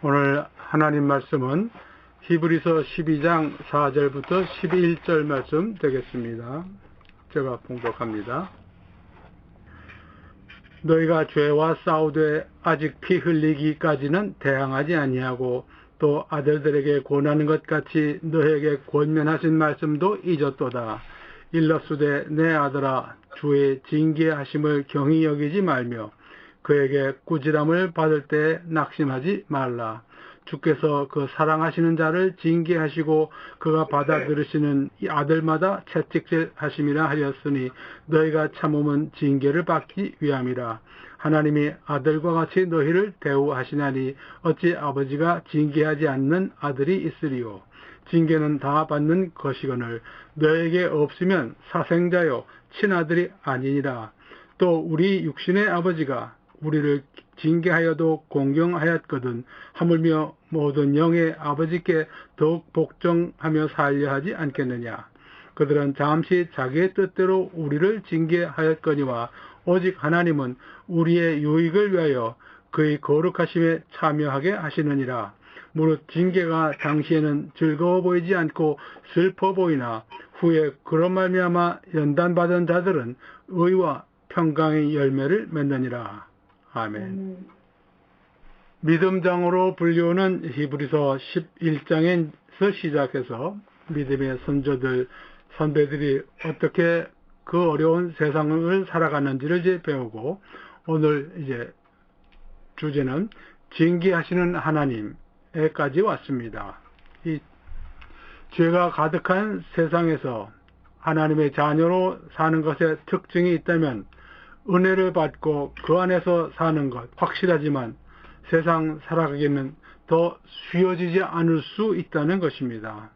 오늘 하나님 말씀은 히브리서 12장 4절부터 11절 말씀 되겠습니다. 제가 봉독합니다. 너희가 죄와 싸우되 아직 피 흘리기까지는 대항하지 아니하고 또 아들들에게 권하는 것 같이 너에게 권면하신 말씀도 잊었도다. 일러스되 내 아들아 주의 징계하심을 경히 여기지 말며 그에게 꾸지람을 받을 때 낙심하지 말라. 주께서 그 사랑하시는 자를 징계하시고 그가 받아들으시는 이 아들마다 채찍질하심이라 하였으니 너희가 참음은 징계를 받기 위함이라. 하나님이 아들과 같이 너희를 대우하시나니 어찌 아버지가 징계하지 않는 아들이 있으리요. 징계는 다 받는 것이거늘 너에게 없으면 사생자요 친아들이 아니니라. 또 우리 육신의 아버지가 우리를 징계하여도 공경하였거든 하물며 모든 영의 아버지께 더욱 복종하며 살려 하지 않겠느냐. 그들은 잠시 자기의 뜻대로 우리를 징계하였거니와 오직 하나님은 우리의 유익을 위하여 그의 거룩하심에 참여하게 하시느니라. 무릇 징계가 당시에는 즐거워 보이지 않고 슬퍼 보이나 후에 그런 말미암아 연단받은 자들은 의와 평강의 열매를 맺느니라. 아멘. 믿음장으로 불리우는 히브리서 11장에서 시작해서 믿음의 선조들, 선배들이 어떻게 그 어려운 세상을 살아가는지를 이제 배우고, 오늘 이제 주제는 징계하시는 하나님에까지 왔습니다. 이 죄가 가득한 세상에서 하나님의 자녀로 사는 것에 특징이 있다면 은혜를 받고 그 안에서 사는 것 확실하지만 세상 살아가기는 더 쉬워지지 않을 수 있다는 것입니다.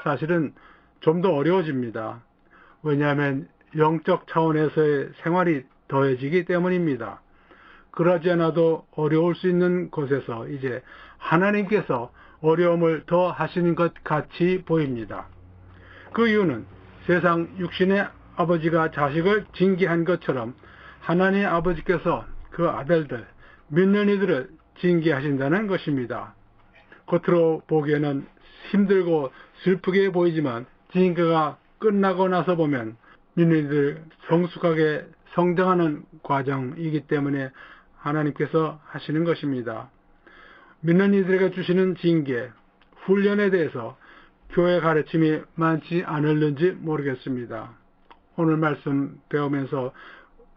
사실은 좀 더 어려워집니다. 왜냐하면 영적 차원에서의 생활이 더해지기 때문입니다. 그러지 않아도 어려울 수 있는 곳에서 이제 하나님께서 어려움을 더 하시는 것 같이 보입니다. 그 이유는 세상 육신의 아버지가 자식을 징계한 것처럼 하나님 아버지께서 그 아들들, 믿는 이들을 징계하신다는 것입니다. 겉으로 보기에는 힘들고 슬프게 보이지만 징계가 끝나고 나서 보면 믿는 이들 성숙하게 성장하는 과정이기 때문에 하나님께서 하시는 것입니다. 믿는 이들에게 주시는 징계, 훈련에 대해서 교회 가르침이 많지 않을는지 모르겠습니다. 오늘 말씀 배우면서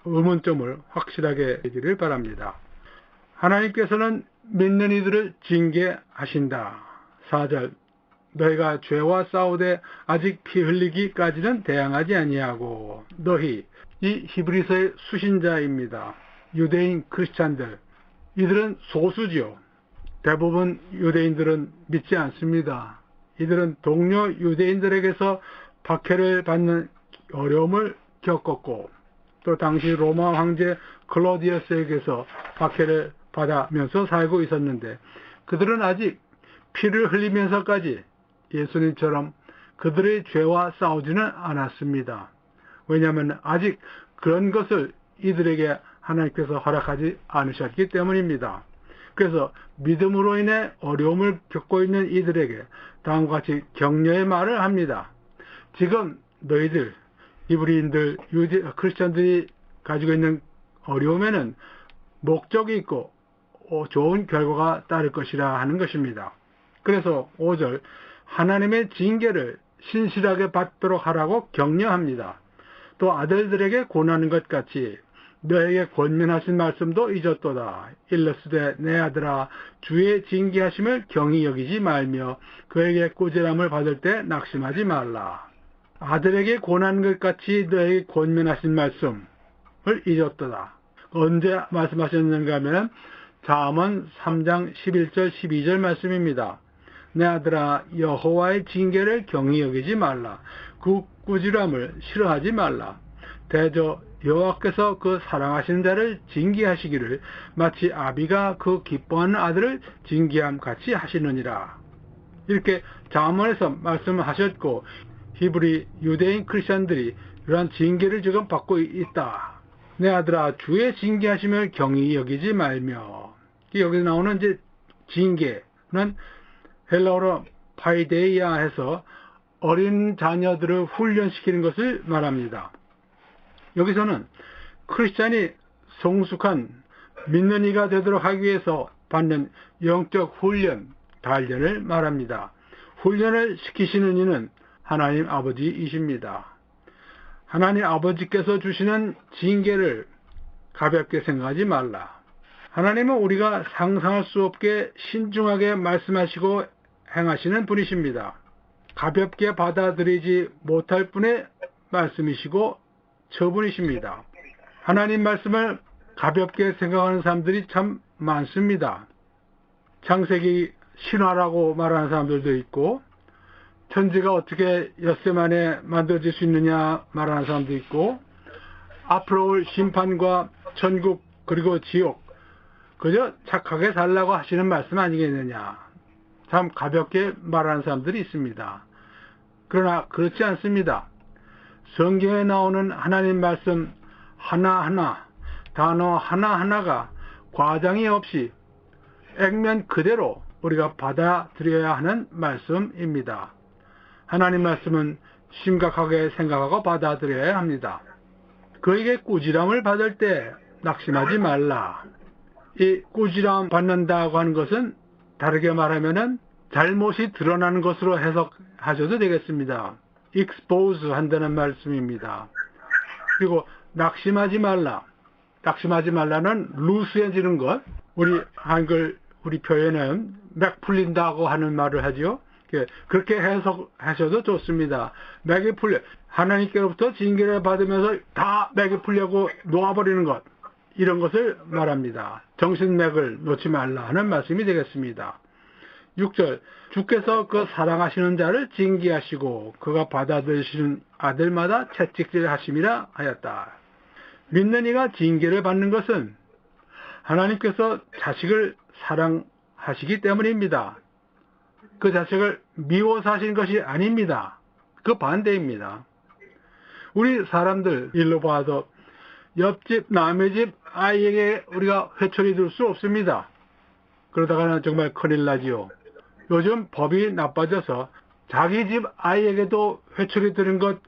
의문점을 확실하게 해주기를 바랍니다. 하나님께서는 믿는 이들을 징계하신다. 4절 너희가 죄와 싸우되 아직 피 흘리기까지는 대항하지 아니하고 너희 이 히브리서의 수신자입니다. 유대인 크리스찬들 이들은 소수지요. 대부분 유대인들은 믿지 않습니다. 이들은 동료 유대인들에게서 박해를 받는 어려움을 겪었고 또 당시 로마 황제 클로디어스에게서 박해를 받으면서 살고 있었는데 그들은 아직 피를 흘리면서까지 예수님처럼 그들의 죄와 싸우지는 않았습니다. 왜냐하면 아직 그런 것을 이들에게 하나님께서 허락하지 않으셨기 때문입니다. 그래서 믿음으로 인해 어려움을 겪고 있는 이들에게 다음과 같이 격려의 말을 합니다. 지금 너희들 히브리인들, 크리스천들이 가지고 있는 어려움에는 목적이 있고 좋은 결과가 따를 것이라 하는 것입니다. 그래서 5절 하나님의 징계를 신실하게 받도록 하라고 격려합니다. 또 아들들에게 권하는 것 같이 너에게 권면하신 말씀도 잊었도다. 일러스되 내 아들아 주의 징계하심을 경히 여기지 말며 그에게 꾸지람을 받을 때 낙심하지 말라. 아들에게 권하는 것 같이 너에게 권면하신 말씀을 잊었도다. 언제 말씀하셨는가 하면 잠언 3장 11절 12절 말씀입니다. 내 아들아 여호와의 징계를 경히 여기지 말라. 그 꾸지람을 싫어하지 말라. 대저 여호와께서 그 사랑하시는 자를 징계하시기를 마치 아비가 그 기뻐하는 아들을 징계함 같이 하시느니라. 이렇게 잠언에서 말씀하셨고 히브리 유대인 크리스천들이 이러한 징계를 지금 받고 있다. 내 아들아 주의 징계하심을 경히 여기지 말며 여기 나오는 이제 징계 헬라어로 파이데이아 해서 어린 자녀들을 훈련시키는 것을 말합니다. 여기서는 크리스찬이 성숙한 믿는 이가 되도록 하기 위해서 받는 영적 훈련, 단련을 말합니다. 훈련을 시키시는 이는 하나님 아버지이십니다. 하나님 아버지께서 주시는 징계를 가볍게 생각하지 말라. 하나님은 우리가 상상할 수 없게 신중하게 말씀하시고 행하시는 분이십니다. 가볍게 받아들이지 못할 분의 말씀이시고 처분이십니다. 하나님 말씀을 가볍게 생각하는 사람들이 참 많습니다. 창세기 신화라고 말하는 사람들도 있고, 천지가 어떻게 엿새 만에 만들어질 수 있느냐 말하는 사람도 있고, 앞으로 올 심판과 천국 그리고 지옥 그저 착하게 살라고 하시는 말씀 아니겠느냐, 참 가볍게 말하는 사람들이 있습니다. 그러나 그렇지 않습니다. 성경에 나오는 하나님 말씀 하나하나, 단어 하나하나가 과장이 없이 액면 그대로 우리가 받아들여야 하는 말씀입니다. 하나님 말씀은 심각하게 생각하고 받아들여야 합니다. 그에게 꾸지람을 받을 때 낙심하지 말라. 이 꾸지람 받는다고 하는 것은 다르게 말하면은 잘못이 드러나는 것으로 해석하셔도 되겠습니다. expose 한다는 말씀입니다. 그리고 낙심하지 말라. 낙심하지 말라는 루스해지는 것. 우리 표현은 맥 풀린다고 하는 말을 하죠. 그렇게 해석하셔도 좋습니다. 맥이 풀려. 하나님께로부터 징계를 받으면서 다 맥이 풀려고 놓아버리는 것. 이런 것을 말합니다. 정신맥을 놓지 말라 하는 말씀이 되겠습니다. 6절, 주께서 그 사랑하시는 자를 징계하시고 그가 받아들이시는 아들마다 채찍질 하심이라 하였다. 믿는 이가 징계를 받는 것은 하나님께서 자식을 사랑하시기 때문입니다. 그 자식을 미워서 하신 것이 아닙니다. 그 반대입니다. 우리 사람들 일로 봐도 옆집 남의 집 아이에게 우리가 회초리 들 수 없습니다. 그러다가는 정말 큰일 나지요. 요즘 법이 나빠져서 자기 집 아이에게도 회초리 드는 것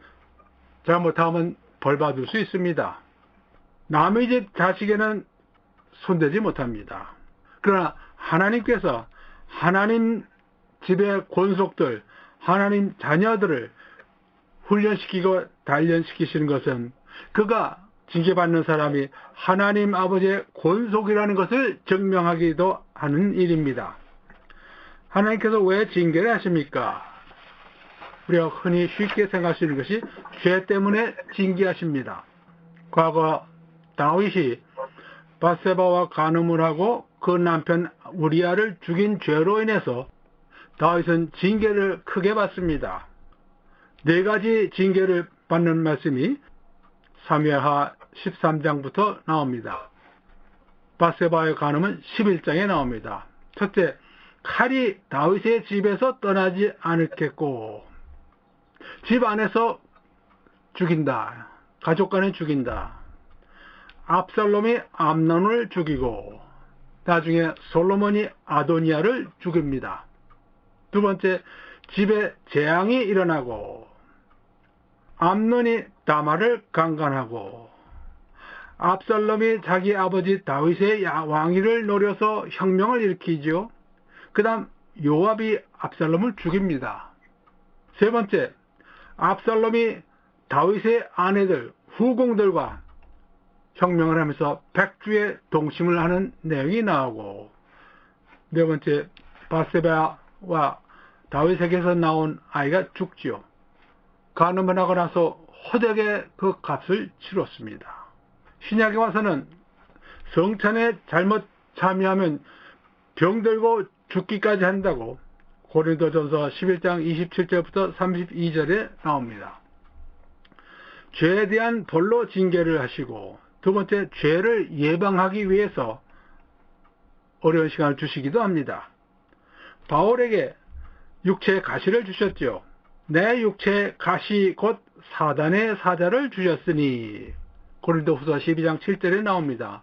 잘못하면 벌 받을 수 있습니다. 남의 집 자식에는 손대지 못합니다. 그러나 하나님께서 하나님 집의 권속들, 하나님 자녀들을 훈련시키고 단련시키시는 것은 그가 징계받는 사람이 하나님 아버지의 권속이라는 것을 증명하기도 하는 일입니다. 하나님께서 왜 징계를 하십니까? 우리가 흔히 쉽게 생각할 수 있는 것이 죄 때문에 징계하십니다. 과거 다윗이 밧세바와 간음을 하고 그 남편 우리아를 죽인 죄로 인해서 다윗은 징계를 크게 받습니다. 4가지 징계를 받는 말씀이 사무엘하 13장부터 나옵니다. 밧세바의 간음은 11장에 나옵니다. 첫째, 칼이 다윗의 집에서 떠나지 않겠고, 집 안에서 죽인다. 가족 간에 죽인다. 압살롬이 암논을 죽이고 나중에 솔로몬이 아도니아를 죽입니다. 두 번째, 집에 재앙이 일어나고 암논이 다말을 강간하고 압살롬이 자기 아버지 다윗의 왕위를 노려서 혁명을 일으키죠. 그 다음 요압이 압살롬을 죽입니다. 세 번째, 압살롬이 다윗의 아내들, 후궁들과 혁명을 하면서 백주의 동침을 하는 내용이 나오고, 네 번째, 밧세바와 다윗에게서 나온 아이가 죽지요. 간음을 하고 나서 호되게 그 값을 치렀습니다. 신약에 와서는 성찬에 잘못 참여하면 병들고 죽기까지 한다고 고린도전서 11장 27절부터 32절에 나옵니다. 죄에 대한 벌로 징계를 하시고, 두 번째, 죄를 예방하기 위해서 어려운 시간을 주시기도 합니다. 바울에게 육체의 가시를 주셨죠. 내 육체의 가시 곧 사단의 사자를 주셨으니, 고린도후서 12장 7절에 나옵니다.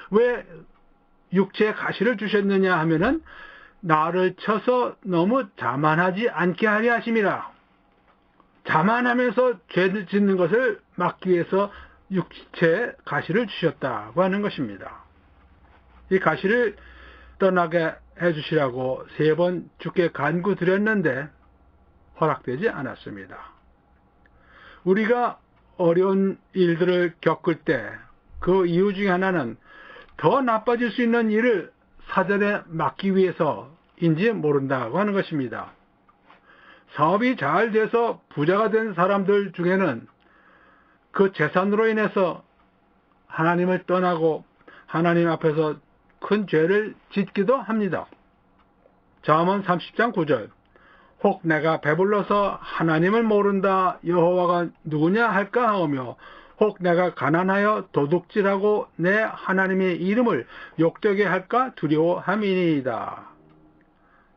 왜 육체의 가시를 주셨느냐 하면은 나를 쳐서 너무 자만하지 않게 하려 하심이라. 자만하면서 죄 짓는 것을 막기 위해서 육체에 가시를 주셨다고 하는 것입니다. 이 가시를 떠나게 해주시라고 3번 주께 간구드렸는데 허락되지 않았습니다. 우리가 어려운 일들을 겪을 때 그 이유 중에 하나는 더 나빠질 수 있는 일을 사전에 막기 위해서인지 모른다고 하는 것입니다. 사업이 잘 돼서 부자가 된 사람들 중에는 그 재산으로 인해서 하나님을 떠나고 하나님 앞에서 큰 죄를 짓기도 합니다. 잠언 30장 9절 혹 내가 배불러서 하나님을 모른다 여호와가 누구냐 할까 하오며 혹 내가 가난하여 도둑질하고 내 하나님의 이름을 욕되게 할까 두려워함이니이다.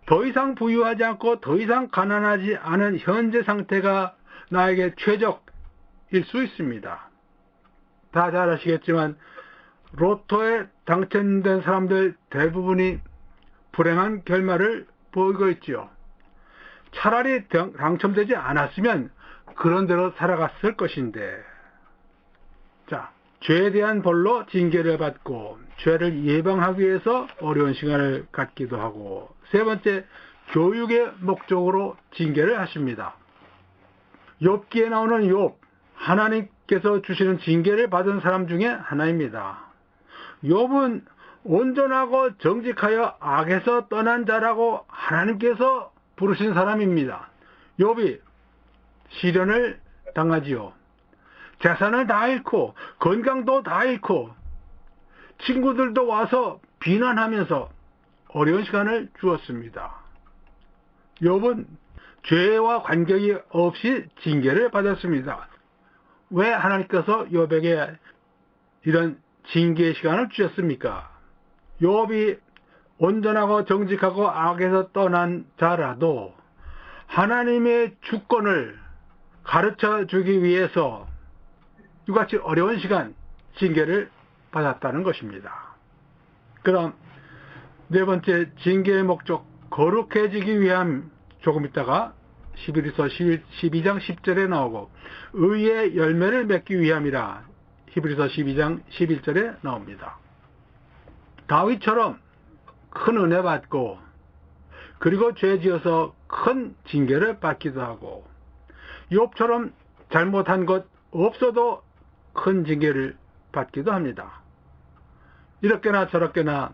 더 이상 부유하지 않고 더 이상 가난하지 않은 현재 상태가 나에게 최적일 수 있습니다. 다 잘 아시겠지만 로또에 당첨된 사람들 대부분이 불행한 결말을 보이고 있지요. 차라리 당첨되지 않았으면 그런 대로 살아갔을 것인데, 자, 죄에 대한 벌로 징계를 받고 죄를 예방하기 위해서 어려운 시간을 갖기도 하고, 3번째, 교육의 목적으로 징계를 하십니다. 욥기에 나오는 욥, 하나님께서 주시는 징계를 받은 사람 중에 하나입니다. 욥은 온전하고 정직하여 악에서 떠난 자라고 하나님께서 부르신 사람입니다. 욥이 시련을 당하지요. 재산을 다 잃고 건강도 다 잃고 친구들도 와서 비난하면서 어려운 시간을 주었습니다. 욥은 죄와 관계가 없이 징계를 받았습니다. 왜 하나님께서 욥에게 이런 징계의 시간을 주셨습니까? 욥이 온전하고 정직하고 악에서 떠난 자라도 하나님의 주권을 가르쳐 주기 위해서 이같이 어려운 시간 징계를 받았다는 것입니다. 그럼 4번째, 징계의 목적 거룩해지기 위함, 조금 있다가 11에서 12장 10절에 나오고 의의 열매를 맺기 위함이라 히브리서 12장 11절에 나옵니다. 다윗처럼 큰 은혜 받고 그리고 죄 지어서 큰 징계를 받기도 하고, 욥처럼 잘못한 것 없어도 큰 징계를 받기도 합니다. 이렇게나 저렇게나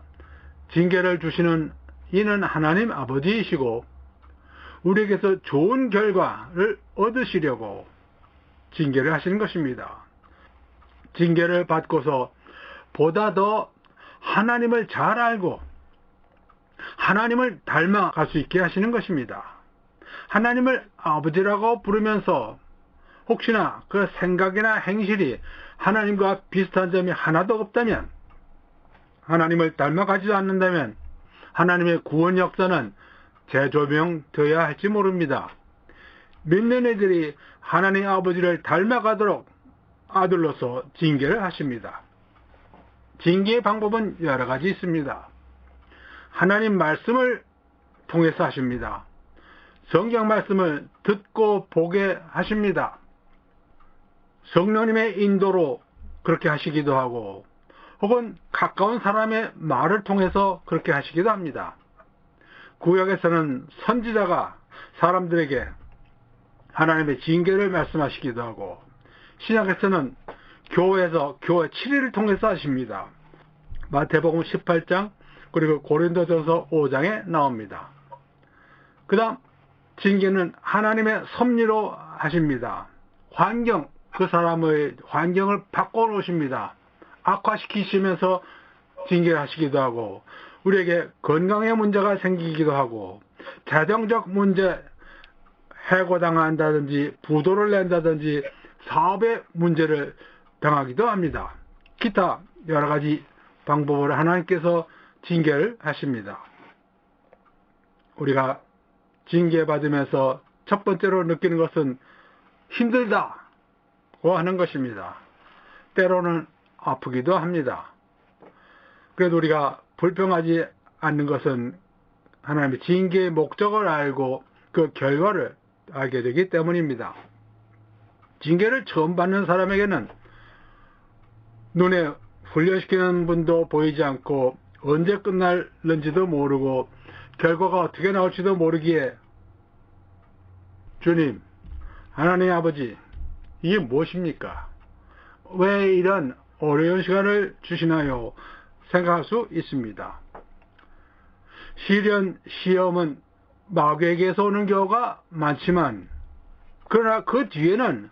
징계를 주시는 이는 하나님 아버지이시고 우리에게서 좋은 결과를 얻으시려고 징계를 하시는 것입니다. 징계를 받고서 보다 더 하나님을 잘 알고 하나님을 닮아갈 수 있게 하시는 것입니다. 하나님을 아버지라고 부르면서 혹시나 그 생각이나 행실이 하나님과 비슷한 점이 하나도 없다면, 하나님을 닮아가지도 않는다면 하나님의 구원 역사는 재조명되어야 할지 모릅니다. 믿는 이들이 하나님 아버지를 닮아가도록 아들로서 징계를 하십니다. 징계의 방법은 여러 가지 있습니다. 하나님 말씀을 통해서 하십니다. 성경 말씀을 듣고 보게 하십니다. 성령님의 인도로 그렇게 하시기도 하고, 혹은 가까운 사람의 말을 통해서 그렇게 하시기도 합니다. 구약에서는 선지자가 사람들에게 하나님의 징계를 말씀하시기도 하고, 신약에서는 교회에서 교회 7일을 통해서 하십니다. 마태복음 18장 그리고 고린도전서 5장에 나옵니다. 그 다음 징계는 하나님의 섭리로 하십니다. 환경, 그 사람의 환경을 바꿔놓으십니다. 악화시키시면서 징계를 하시기도 하고, 우리에게 건강의 문제가 생기기도 하고, 재정적 문제, 해고당한다든지 부도를 낸다든지 사업의 문제를 당하기도 합니다. 기타 여러 가지 방법으로 하나님께서 징계를 하십니다. 우리가 징계받으면서 첫 번째로 느끼는 것은 힘들다고 하는 것입니다. 때로는 아프기도 합니다. 그래도 우리가 불평하지 않는 것은 하나님의 징계의 목적을 알고 그 결과를 알게 되기 때문입니다. 징계를 처음 받는 사람에게는 눈에 훈련시키는 분도 보이지 않고 언제 끝날는지도 모르고 결과가 어떻게 나올지도 모르기에 주님, 하나님 아버지, 이게 무엇입니까? 왜 이런 어려운 시간을 주시나요? 생각할 수 있습니다. 시련, 시험은 마귀에게서 오는 경우가 많지만 그러나 그 뒤에는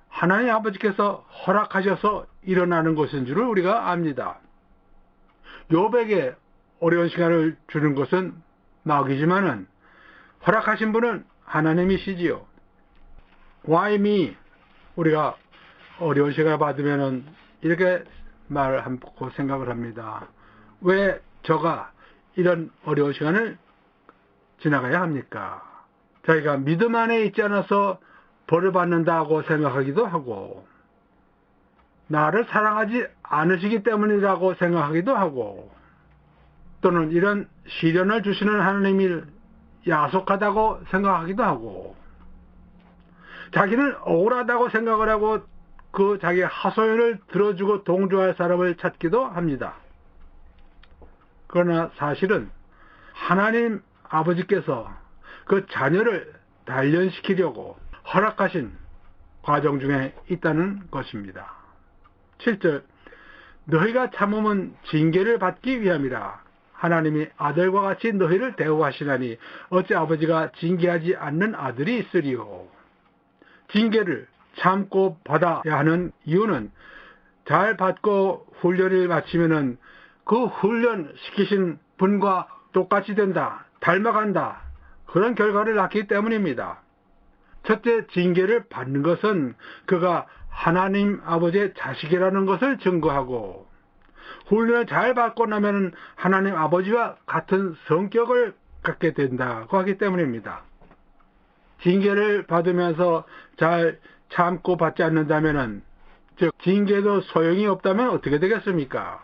하나님 아버지께서 허락하셔서 일어나는 것인 줄을 우리가 압니다. 욥에게 어려운 시간을 주는 것은 마귀지만은 허락하신 분은 하나님이시지요. Why me? 우리가 어려운 시간을 받으면은 이렇게 말하고 생각을 합니다. 왜 저가 이런 어려운 시간을 지나가야 합니까? 자기가 믿음 안에 있지 않아서 벌을 받는다고 생각하기도 하고 나를 사랑하지 않으시기 때문이라고 생각하기도 하고 또는 이런 시련을 주시는 하나님이 야속하다고 생각하기도 하고 자기는 억울하다고 생각을 하고 그 자기의 하소연을 들어주고 동조할 사람을 찾기도 합니다. 그러나 사실은 하나님 아버지께서 그 자녀를 단련시키려고 허락하신 과정 중에 있다는 것입니다. 7절 너희가 참음은 징계를 받기 위함이라 하나님이 아들과 같이 너희를 대우하시나니 어찌 아버지가 징계하지 않는 아들이 있으리요. 징계를 참고 받아야 하는 이유는 잘 받고 훈련을 마치면은 그 훈련 시키신 분과 똑같이 된다, 닮아간다, 그런 결과를 낳기 때문입니다. 첫째, 징계를 받는 것은 그가 하나님 아버지의 자식이라는 것을 증거하고 훈련을 잘 받고 나면 하나님 아버지와 같은 성격을 갖게 된다고 하기 때문입니다. 징계를 받으면서 잘 참고 받지 않는다면 즉 징계도 소용이 없다면 어떻게 되겠습니까?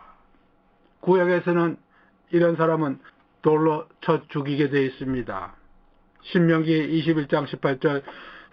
구약에서는 이런 사람은 돌로 쳐 죽이게 되어 있습니다. 신명기 21장 18절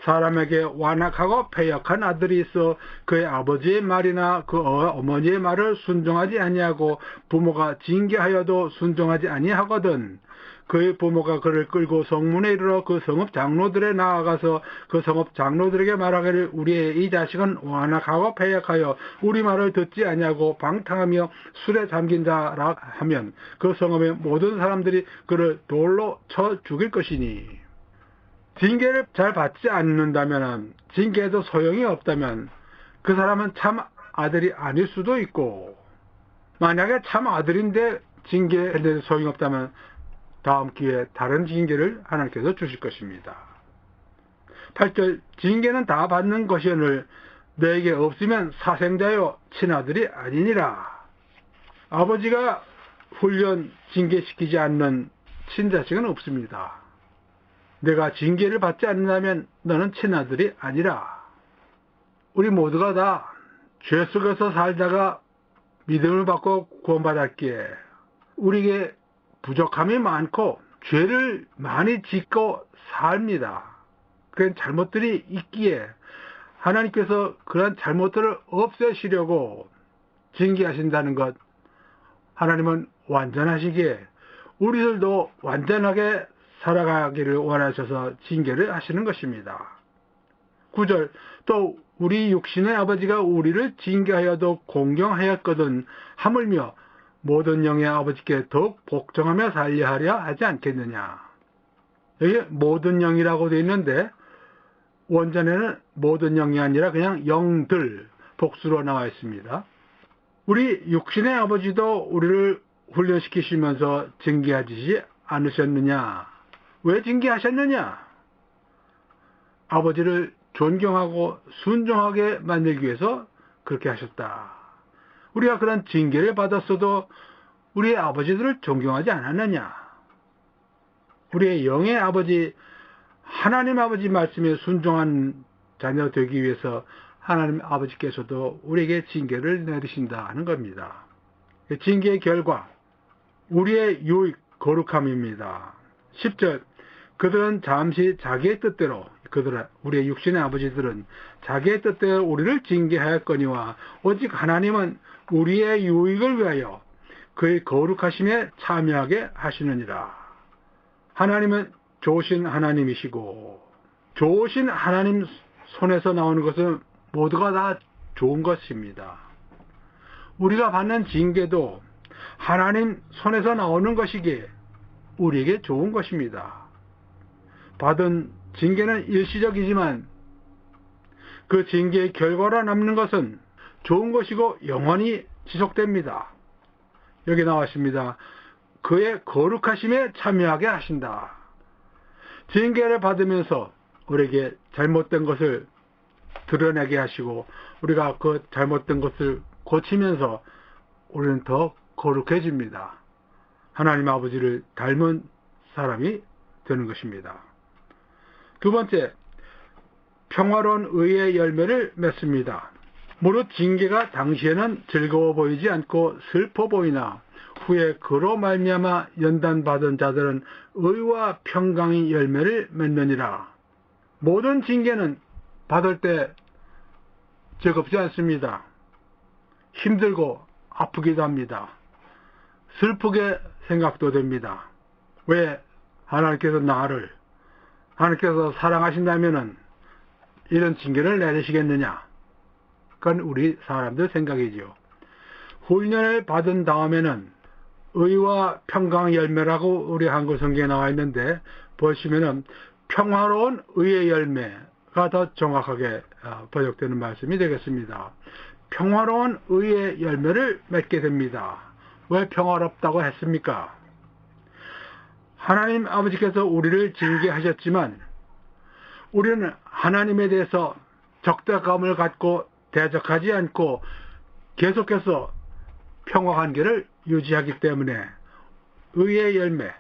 사람에게 완악하고 패역한 아들이 있어 그의 아버지의 말이나 그 어머니의 말을 순종하지 아니하고 부모가 징계하여도 순종하지 아니하거든 그의 부모가 그를 끌고 성문에 이르러 그 성읍 장로들에 나아가서 그 성읍 장로들에게 말하기를 우리의 이 자식은 완악하고 패역하여 우리 말을 듣지 아니하고 방탕하며 술에 잠긴 자라 하면 그 성읍의 모든 사람들이 그를 돌로 쳐 죽일 것이니 징계를 잘 받지 않는다면 징계에도 소용이 없다면 그 사람은 참 아들이 아닐 수도 있고 만약에 참 아들인데 징계에도 소용이 없다면 다음 기회에 다른 징계를 하나님께서 주실 것입니다. 8절 징계는 다 받는 것이오늘 너에게 없으면 사생자요 친아들이 아니니라. 아버지가 훈련 징계시키지 않는 친자식은 없습니다. 내가 징계를 받지 않는다면 너는 친아들이 아니라. 우리 모두가 다 죄 속에서 살다가 믿음을 받고 구원받았기에 우리에게 부족함이 많고 죄를 많이 짓고 삽니다. 그런 잘못들이 있기에 하나님께서 그런 잘못들을 없애시려고 징계하신다는 것, 하나님은 완전하시기에 우리들도 완전하게 살아가기를 원하셔서 징계를 하시는 것입니다. 9절 또 우리 육신의 아버지가 우리를 징계하여도 공경하였거든 하물며 모든 영의 아버지께 더욱 복종하며 살려하려 하지 않겠느냐. 여기 모든 영이라고 되어 있는데 원전에는 모든 영이 아니라 그냥 영들 복수로 나와 있습니다. 우리 육신의 아버지도 우리를 훈련시키시면서 징계하지 않으셨느냐. 왜 징계하셨느냐? 아버지를 존경하고 순종하게 만들기 위해서 그렇게 하셨다. 우리가 그런 징계를 받았어도 우리의 아버지들을 존경하지 않았느냐? 우리의 영의 아버지, 하나님 아버지 말씀에 순종한 자녀 되기 위해서 하나님 아버지께서도 우리에게 징계를 내리신다는 겁니다. 징계의 결과, 우리의 유익, 거룩함입니다. 10절 그들은 잠시 자기의 뜻대로 우리의 육신의 아버지들은 자기의 뜻대로 우리를 징계하였거니와 오직 하나님은 우리의 유익을 위하여 그의 거룩하심에 참여하게 하시느니라. 하나님은 좋으신 하나님이시고 좋으신 하나님 손에서 나오는 것은 모두가 다 좋은 것입니다. 우리가 받는 징계도 하나님 손에서 나오는 것이기에 우리에게 좋은 것입니다. 받은 징계는 일시적이지만 그 징계의 결과로 남는 것은 좋은 것이고 영원히 지속됩니다. 여기 나왔습니다. 그의 거룩하심에 참여하게 하신다. 징계를 받으면서 우리에게 잘못된 것을 드러내게 하시고 우리가 그 잘못된 것을 고치면서 우리는 더 거룩해집니다. 하나님 아버지를 닮은 사람이 되는 것입니다. 두 번째, 평화로운 의의 열매를 맺습니다. 무릇 징계가 당시에는 즐거워 보이지 않고 슬퍼 보이나 후에 그로 말미암아 연단받은 자들은 의와 평강의 열매를 맺느니라. 모든 징계는 받을 때 즐겁지 않습니다. 힘들고 아프기도 합니다. 슬프게 생각도 됩니다. 왜 하나님께서 하나님께서 사랑하신다면은 이런 징계를 내리시겠느냐? 그건 우리 사람들 생각이죠. 훈련을 받은 다음에는 의와 평강 열매라고 우리 한글 성경에 나와 있는데 보시면은 평화로운 의의 열매가 더 정확하게 번역되는 말씀이 되겠습니다. 평화로운 의의 열매를 맺게 됩니다. 왜 평화롭다고 했습니까? 하나님 아버지께서 우리를 징계하셨지만 우리는 하나님에 대해서 적대감을 갖고 대적하지 않고 계속해서 평화관계를 유지하기 때문에 의의 열매,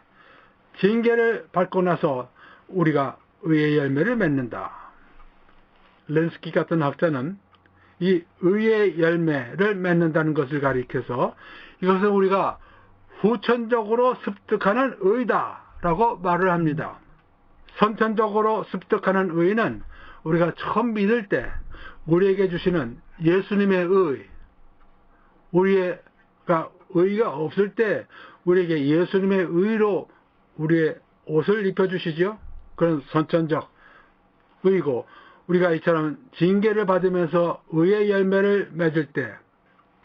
징계를 받고 나서 우리가 의의 열매를 맺는다. 렌스키 같은 학자는 이 의의 열매를 맺는다는 것을 가리켜서 이것을 우리가 후천적으로 습득하는 의다라고 말을 합니다. 선천적으로 습득하는 의는 우리가 처음 믿을 때 우리에게 주시는 예수님의 의, 우리가 의가 없을 때 우리에게 예수님의 의로 우리의 옷을 입혀주시죠. 그런 선천적 의고, 우리가 이처럼 징계를 받으면서 의의 열매를 맺을 때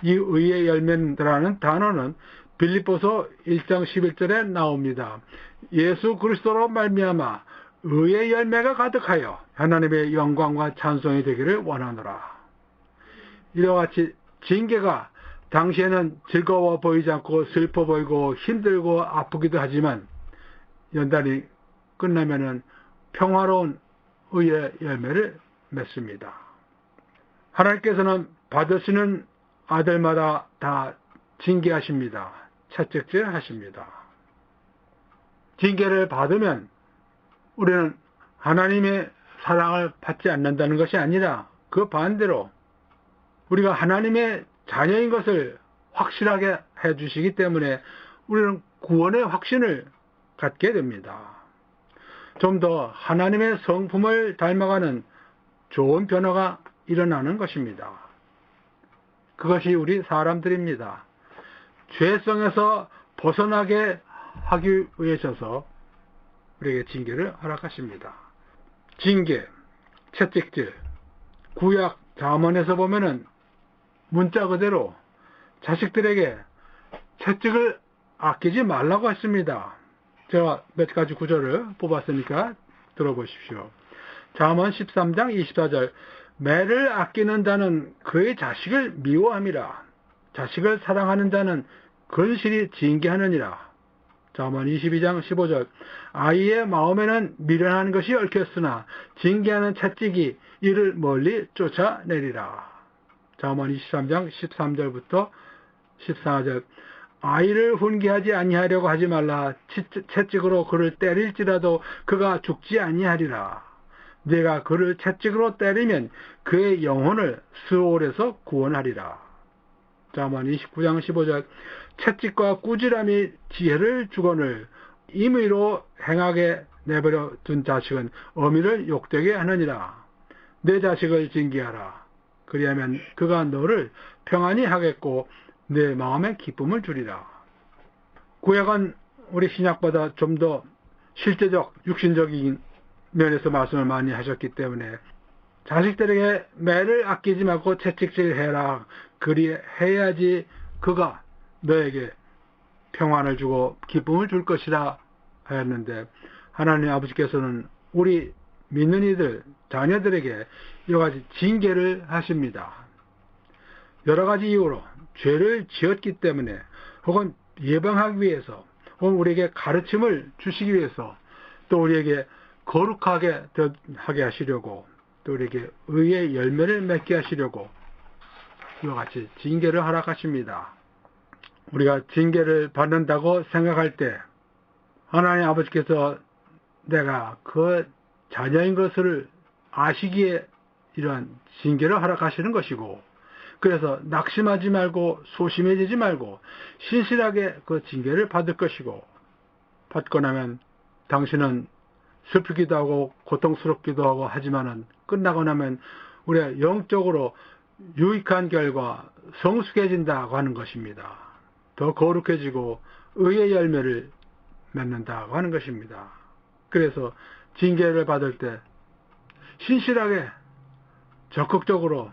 이 의의 열매라는 단어는 빌립보서 1장 11절에 나옵니다. 예수 그리스도로 말미암아 의의 열매가 가득하여 하나님의 영광과 찬송이 되기를 원하노라. 이와 같이 징계가 당시에는 즐거워 보이지 않고 슬퍼 보이고 힘들고 아프기도 하지만 연단이 끝나면은 평화로운 의의 열매를 맺습니다. 하나님께서는 받으시는 아들마다 다 징계하십니다. 채찍질 하십니다. 징계를 받으면 우리는 하나님의 사랑을 받지 않는다는 것이 아니라 그 반대로 우리가 하나님의 자녀인 것을 확실하게 해주시기 때문에 우리는 구원의 확신을 갖게 됩니다. 좀 더 하나님의 성품을 닮아가는 좋은 변화가 일어나는 것입니다. 그것이 우리 사람들입니다. 죄성에서 벗어나게 하기 위해서 우리에게 징계를 허락하십니다. 징계, 채찍질, 구약 잠언에서 보면은 문자 그대로 자식들에게 채찍을 아끼지 말라고 했습니다. 제가 몇 가지 구절을 뽑았으니까 들어보십시오. 잠언 13장 24절 매를 아끼는 자는 그의 자식을 미워함이라. 자식을 사랑하는 자는 건실히 징계하느니라. 잠언 22장 15절 아이의 마음에는 미련한 것이 얽혔으나 징계하는 채찍이 이를 멀리 쫓아내리라. 잠언 23장 13절부터 14절 아이를 훈계하지 아니하려고 하지 말라. 채찍으로 그를 때릴지라도 그가 죽지 아니하리라. 네가 그를 채찍으로 때리면 그의 영혼을 스올에서 구원하리라. 잠언 29장 15절 채찍과 꾸지람이 지혜를 주거늘 임의로 행하게 내버려 둔 자식은 어미를 욕되게 하느니라. 내 자식을 징계하라. 그리하면 그가 너를 평안히 하겠고 내 마음에 기쁨을 주리라. 구약은 우리 신약보다 좀 더 실제적, 육신적인 면에서 말씀을 많이 하셨기 때문에 자식들에게 매를 아끼지 말고 채찍질해라. 그리해야지 그가 너에게 평안을 주고 기쁨을 줄 것이라 하였는데, 하나님 아버지께서는 우리 믿는 이들, 자녀들에게 여러 가지 징계를 하십니다. 여러 가지 이유로 죄를 지었기 때문에, 혹은 예방하기 위해서, 혹은 우리에게 가르침을 주시기 위해서, 또 우리에게 거룩하게 하게 하시려고, 또 우리에게 의의 열매를 맺게 하시려고 이와 같이 징계를 허락하십니다. 우리가 징계를 받는다고 생각할 때 하나님 아버지께서 내가 그 자녀인 것을 아시기에 이러한 징계를 허락하시는 것이고, 그래서 낙심하지 말고 소심해지지 말고 신실하게 그 징계를 받을 것이고, 받고 나면 당신은 슬프기도 하고 고통스럽기도 하고 하지만은 끝나고 나면 우리가 영적으로 유익한 결과 성숙해진다고 하는 것입니다. 더 거룩해지고 의의 열매를 맺는다고 하는 것입니다. 그래서 징계를 받을 때 신실하게 적극적으로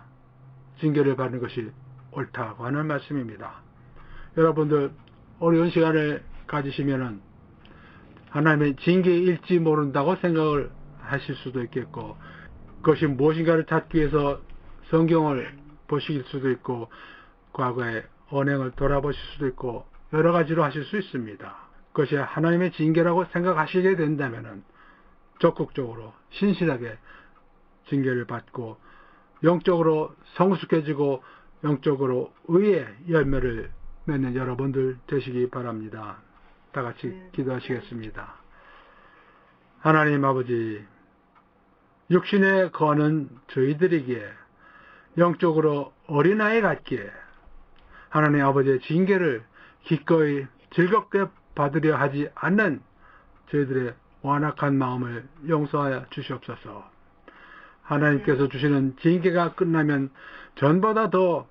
징계를 받는 것이 옳다고 하는 말씀입니다. 여러분들 어려운 시간을 가지시면은 하나님의 징계일지 모른다고 생각을 하실 수도 있겠고, 그것이 무엇인가를 찾기 위해서 성경을 보실 수도 있고, 과거의 언행을 돌아보실 수도 있고, 여러 가지로 하실 수 있습니다. 그것이 하나님의 징계라고 생각하시게 된다면 적극적으로 신실하게 징계를 받고 영적으로 성숙해지고 영적으로 의의 열매를 맺는 여러분들 되시기 바랍니다. 다 같이 기도하시겠습니다. 하나님 아버지, 육신에 거는 저희들에게 영적으로 어린아이 같기에 하나님 아버지의 징계를 기꺼이 즐겁게 받으려 하지 않는 저희들의 완악한 마음을 용서하여 주시옵소서. 하나님께서 주시는 징계가 끝나면 전보다 더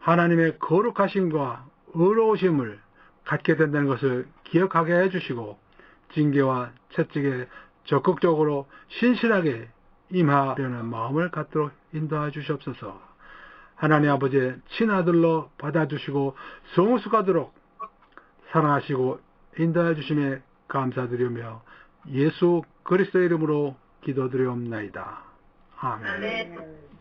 하나님의 거룩하심과 의로우심을 갖게 된다는 것을 기억하게 해주시고, 징계와 채찍에 적극적으로 신실하게 임하려는 마음을 갖도록 인도해 주시옵소서. 하나님 아버지의 친아들로 받아주시고 성숙하도록 사랑하시고 인도해 주심에 감사드리며 예수 그리스도의 이름으로 기도드리옵나이다. 아멘.